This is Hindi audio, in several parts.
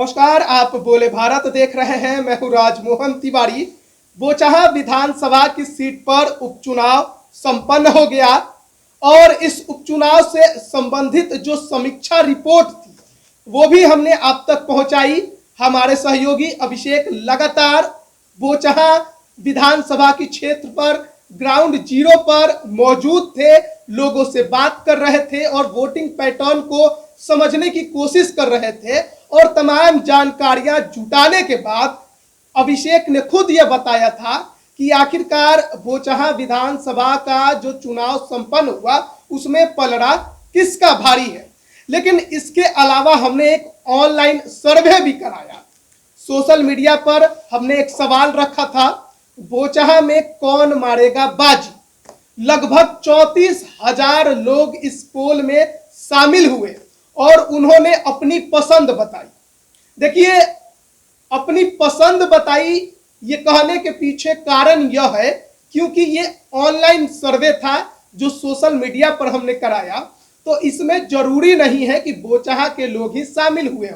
नमस्कार, आप बोले भारत देख रहे हैं। मैं हूं राजमोहन तिवारी। बोचहा विधानसभा की सीट पर उपचुनाव संपन्न हो गया और इस उपचुनाव से संबंधित जो समीक्षा रिपोर्ट थी वो भी हमने आप तक पहुंचाई। हमारे सहयोगी अभिषेक लगातार बोचहा विधानसभा की क्षेत्र पर ग्राउंड जीरो पर मौजूद थे, लोगों से बात कर रहे थे और वोटिंग पैटर्न को समझने की कोशिश कर रहे थे और तमाम जानकारियां जुटाने के बाद अभिषेक ने खुद यह बताया था कि आखिरकार बोचहा विधानसभा का जो चुनाव संपन्न हुआ उसमें पलड़ा किसका भारी है। लेकिन इसके अलावा हमने एक ऑनलाइन सर्वे भी कराया। सोशल मीडिया पर हमने एक सवाल रखा था, बोचहा में कौन मारेगा बाजी। लगभग 34,000 लोग इस पोल में शामिल हुए और उन्होंने अपनी पसंद बताई। देखिए, अपनी पसंद बताई ये कहने के पीछे कारण यह है क्योंकि ये ऑनलाइन सर्वे था जो सोशल मीडिया पर हमने कराया, तो इसमें जरूरी नहीं है कि बोचहा के लोग ही शामिल हुए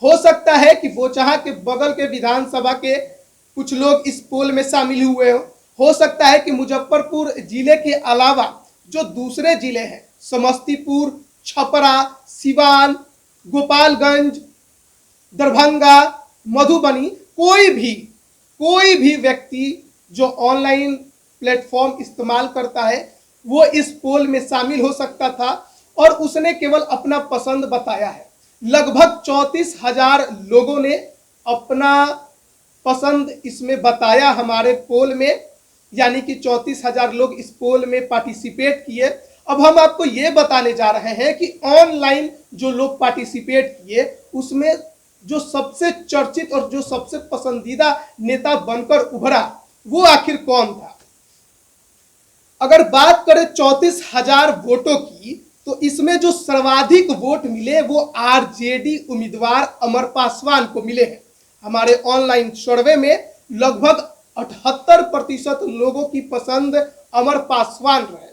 हो सकता है कि बोचहा के बगल के विधानसभा के कुछ लोग इस पोल में शामिल हुए हो सकता है कि मुजफ्फरपुर जिले के अलावा जो दूसरे जिले हैं, समस्तीपुर, छपरा, सिवान, गोपालगंज, दरभंगा, मधुबनी, कोई भी व्यक्ति जो ऑनलाइन प्लेटफॉर्म इस्तेमाल करता है वो इस पोल में शामिल हो सकता था और उसने केवल अपना पसंद बताया है। लगभग 34,000 लोगों ने अपना पसंद इसमें बताया हमारे पोल में, यानी कि 34,000 लोग इस पोल में पार्टिसिपेट किए। अब हम आपको ये बताने जा रहे हैं कि ऑनलाइन जो लोग पार्टिसिपेट किए उसमें जो सबसे चर्चित और जो सबसे पसंदीदा नेता बनकर उभरा वो आखिर कौन था। अगर बात करें 34,000 वोटों की, तो इसमें जो सर्वाधिक वोट मिले वो आरजेडी उम्मीदवार अमर पासवान को मिले हैं। हमारे ऑनलाइन सर्वे में लगभग 78% लोगों की पसंद अमर पासवान रहे।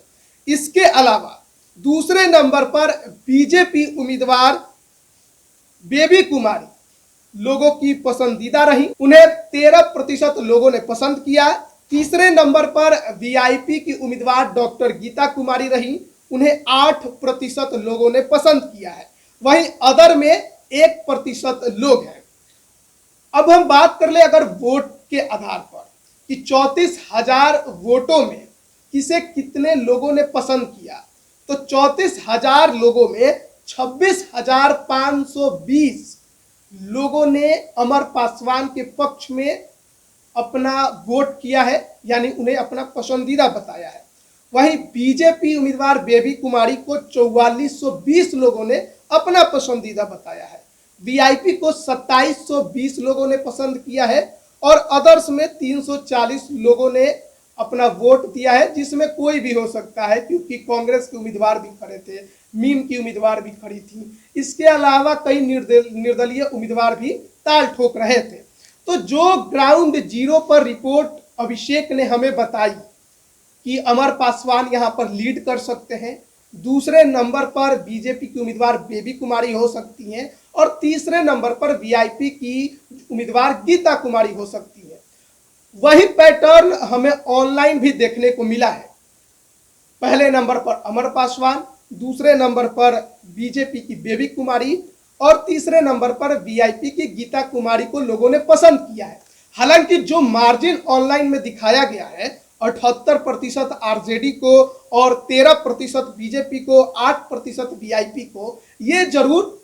इसके अलावा दूसरे नंबर पर बीजेपी उम्मीदवार बेबी कुमारी लोगों की पसंदीदा रही, उन्हें 13% लोगों ने पसंद किया। तीसरे नंबर पर वीआईपी की उम्मीदवार डॉक्टर गीता कुमारी रही, उन्हें 8% लोगों ने पसंद किया है। वहीं अदर में 1% लोग हैं। अब हम बात कर ले अगर वोट के आधार पर कि 34,000 वोटों में किसे कितने लोगों ने पसंद किया, तो 34,000 लोगों में 26,520 लोगों ने अमर पासवान के पक्ष में अपना वोट किया है, यानी उन्हें अपना पसंदीदा बताया है। वहीं बीजेपी उम्मीदवार बेबी कुमारी को 4420 लोगों ने अपना पसंदीदा बताया है। वीआईपी को 2720 लोगों ने पसंद किया है और अदर्स में 340 लोगों ने अपना वोट दिया है, जिसमें कोई भी हो सकता है क्योंकि कांग्रेस के उम्मीदवार भी खड़े थे, मीम की उम्मीदवार भी खड़ी थी। इसके अलावा कई निर्दलीय उम्मीदवार भी ताल ठोक रहे थे। तो जो ग्राउंड जीरो पर रिपोर्ट अभिषेक ने हमें बताई कि अमर पासवान यहां पर लीड कर सकते हैं, दूसरे नंबर पर बीजेपी की उम्मीदवार बेबी कुमारी हो सकती हैं और तीसरे नंबर पर वीआईपी की उम्मीदवार गीता कुमारी हो सकती है। वही पैटर्न हमें ऑनलाइन भी देखने को मिला है। पहले नंबर पर अमर पासवान, दूसरे नंबर पर बीजेपी की बेबी कुमारी और तीसरे नंबर पर वीआईपी की गीता कुमारी को लोगों ने पसंद किया है। हालांकि जो मार्जिन ऑनलाइन में दिखाया गया है 78% आरजेडी को और 13% बीजेपी को, 8% वीआईपी को, ये जरूर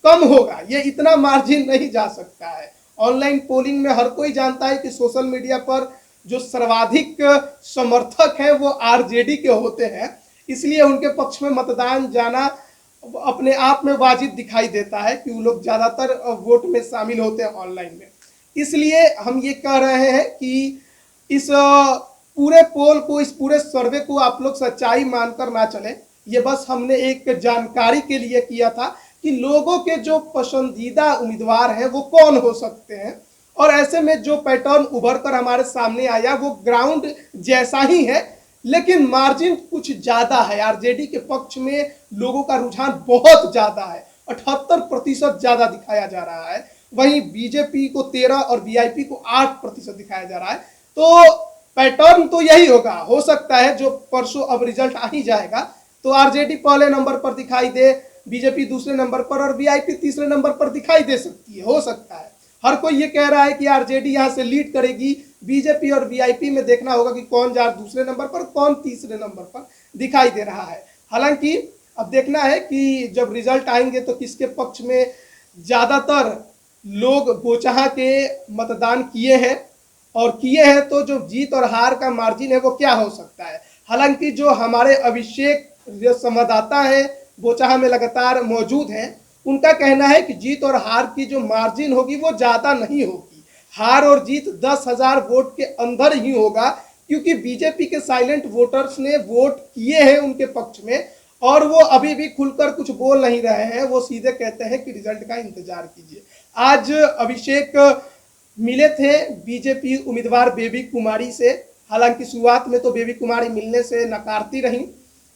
कम होगा। ये इतना मार्जिन नहीं जा सकता है। ऑनलाइन पोलिंग में हर कोई जानता है कि सोशल मीडिया पर जो सर्वाधिक समर्थक हैं वो आरजेडी के होते हैं, इसलिए उनके पक्ष में मतदान जाना अपने आप में वाजिब दिखाई देता है कि वो लोग ज्यादातर वोट में शामिल होते हैं ऑनलाइन में। इसलिए हम ये कह रहे हैं कि इस पूरे पोल को, इस पूरे सर्वे को आप लोग सच्चाई मानकर ना चले। ये बस हमने एक जानकारी के लिए किया था कि लोगों के जो पसंदीदा उम्मीदवार हैं वो कौन हो सकते हैं, और ऐसे में जो पैटर्न उभर कर हमारे सामने आया वो ग्राउंड जैसा ही है, लेकिन मार्जिन कुछ ज्यादा है। आरजेडी के पक्ष में लोगों का रुझान बहुत ज्यादा है। 78% ज्यादा दिखाया जा रहा है। वहीं बीजेपी को 13 और वीआईपी को 8% दिखाया जा रहा है। तो पैटर्न तो यही होगा, हो सकता है जो परसों अब रिजल्ट आ ही जाएगा तो आरजेडी पहले नंबर पर दिखाई दे, बीजेपी दूसरे नंबर पर और वीआईपी तीसरे नंबर पर दिखाई दे सकती है, हो सकता है। हर कोई ये कह रहा है कि आरजेडी यहां से लीड करेगी, बीजेपी और वीआईपी में देखना होगा कि कौन जा दूसरे नंबर पर, कौन तीसरे नंबर पर दिखाई दे रहा है। हालांकि अब देखना है कि जब रिजल्ट आएंगे तो किसके पक्ष में ज्यादातर लोग बोचहा के मतदान किए हैं, और किए हैं तो जो जीत और हार का मार्जिन है वो क्या हो सकता है। हालांकि जो हमारे अभिषेक संवाददाता हैं बोचहा में लगातार मौजूद हैं, उनका कहना है कि जीत और हार की जो मार्जिन होगी वो ज्यादा नहीं होगी, हार और जीत 10,000 वोट के अंदर ही होगा, क्योंकि बीजेपी के साइलेंट वोटर्स ने वोट किए हैं उनके पक्ष में और वो अभी भी खुलकर कुछ बोल नहीं रहे हैं। वो सीधे कहते हैं कि रिजल्ट का इंतजार कीजिए। आज अभिषेक मिले थे बीजेपी उम्मीदवार बेबी कुमारी से। हालांकि शुरुआत में तो बेबी कुमारी मिलने से नकारती रही,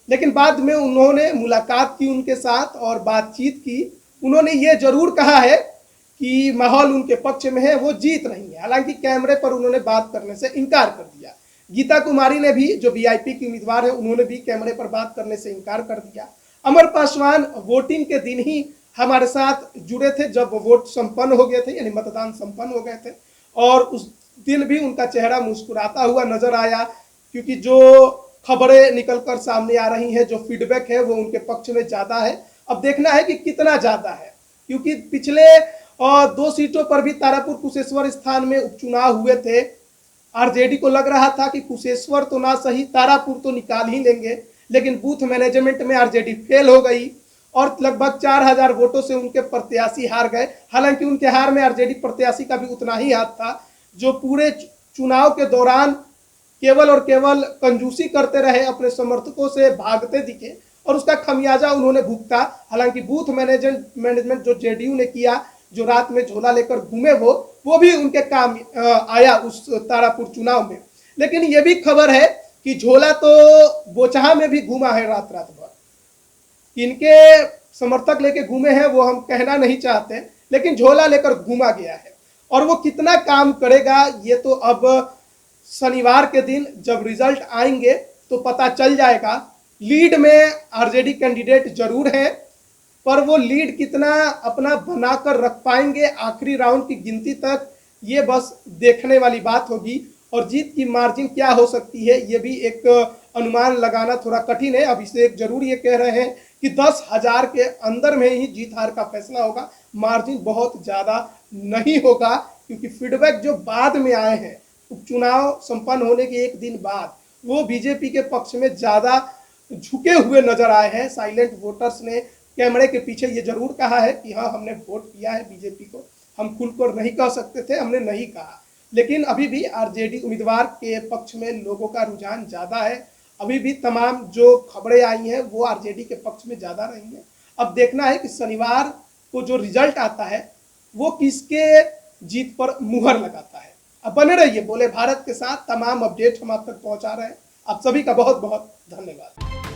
लेकिन बाद में उन्होंने मुलाकात की उनके साथ और बातचीत की। उन्होंने ये जरूर कहा है कि माहौल उनके पक्ष में है, वो जीत रही है। हालांकि कैमरे पर उन्होंने बात करने से इनकार कर दिया। गीता कुमारी ने भी, जो वीआईपी की उम्मीदवार है, उन्होंने भी कैमरे पर बात करने से इनकार कर दिया। अमर पासवान वोटिंग के दिन ही हमारे साथ जुड़े थे जब वोट संपन्न हो गए थे, यानी मतदान संपन्न हो गए थे, और उस दिन भी उनका चेहरा मुस्कुराता हुआ नजर आया, क्योंकि जो खबरें निकलकर सामने आ रही हैं, जो फीडबैक है वो उनके पक्ष में ज्यादा है। अब देखना है कि कितना ज्यादा है, क्योंकि पिछले 2 सीटों पर भी तारापुर कुशेश्वर स्थान में उपचुनाव हुए थे। आरजेडी को लग रहा था कि कुशेश्वर तो ना सही, तारापुर तो निकाल ही लेंगे, लेकिन बूथ मैनेजमेंट में आरजेडी फेल हो गई और लगभग 4,000 वोटों से उनके प्रत्याशी हार गए। हालांकि उनके हार में आरजेडी प्रत्याशी का भी उतना ही हाथ था, जो पूरे चुनाव के दौरान केवल और केवल कंजूसी करते रहे, अपने समर्थकों से भागते दिखे और उसका खमियाजा उन्होंने भुगता। हालांकि बूथ मैनेजमेंट जो जेडीयू ने किया, जो रात में झोला लेकर घूमे, वो भी उनके काम आया उस तारापुर चुनाव में। लेकिन ये भी खबर है कि झोला तो बोचहा में भी घूमा है रात रात भर। इनके समर्थक लेके घूमे हैं वो हम कहना नहीं चाहते, लेकिन झोला लेकर घूमा गया है। और वो कितना काम करेगा ये तो अब शनिवार के दिन जब रिजल्ट आएंगे तो पता चल जाएगा। लीड में आरजेडी कैंडिडेट जरूर है, पर वो लीड कितना अपना बनाकर रख पाएंगे आखिरी राउंड की गिनती तक, ये बस देखने वाली बात होगी। और जीत की मार्जिन क्या हो सकती है ये भी एक अनुमान लगाना थोड़ा कठिन है। अभिषेक जरूर ये कह रहे हैं कि 10,000 के अंदर में ही जीत हार का फैसला होगा, मार्जिन बहुत ज्यादा नहीं होगा, क्योंकि फीडबैक जो बाद में आए हैं उपचुनाव संपन्न होने के एक दिन बाद, वो बीजेपी के पक्ष में ज्यादा झुके हुए नजर आए हैं। साइलेंट वोटर्स ने कैमरे के पीछे ये जरूर कहा है कि हाँ, हमने वोट किया है बीजेपी को, हम खुलकर नहीं कह सकते थे, हमने नहीं कहा। लेकिन अभी भी आरजेडी उम्मीदवार के पक्ष में लोगों का रुझान ज्यादा है। अभी भी तमाम जो खबरें आई हैं वो आरजेडी के पक्ष में ज्यादा रही हैं। अब देखना है कि शनिवार को जो रिजल्ट आता है वो किसके जीत पर मुहर लगाता है। अब बने रहिए बोले भारत के साथ, तमाम अपडेट हम आप तक पहुंचा रहे हैं। आप सभी का बहुत बहुत धन्यवाद।